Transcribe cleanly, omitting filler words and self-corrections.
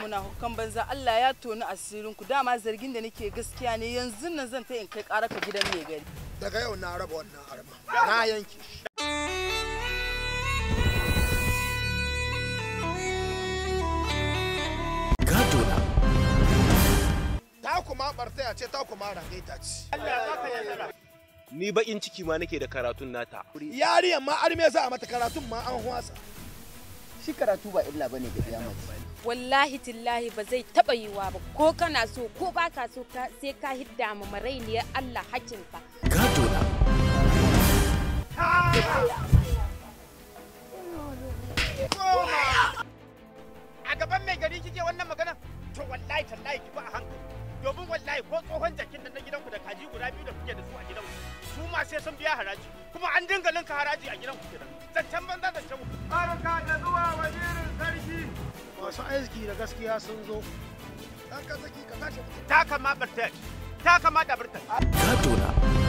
Muna hukan banza Allah ya toni asirin ku dama zargin da nake gaskiya ne yanzu nan zan ta in kai ƙara ka gidan mai gari. Daga yau na raba wannan arma. Na yanke. Gadona. Ta kuma bartaya ce ta kuma rangaita ce. Allah ya baka yasara. Ni bakin ciki ma nake da karatun nata. Yariyan ma arme za a mata karatun ma an hwasa. Shi karatu ba illa bane ga biya mace. Wallahi tillahi ba zai taba yiwa ba ko kana so ko baka so sai ka hidda ma marainiyar Allah hakinka. Gadona. A gaban mai gari kike wannan magana? To wallahi tallahi ki ba a hankali. Domin wallahi ko tsohon jakin nan na gidanku da kaji guda biyu da kuke da su a gidanku su ma sai sun biya haraji kuma an dinga linka haraji a gidanku kenan. Zancen banza zancen ku. Barka da zuwa wazirin sarki. Masu aiki da gaskiya sun zo. Dan ka saki ka tashi. Ta kama barta. Ta kama da barta. Gadona.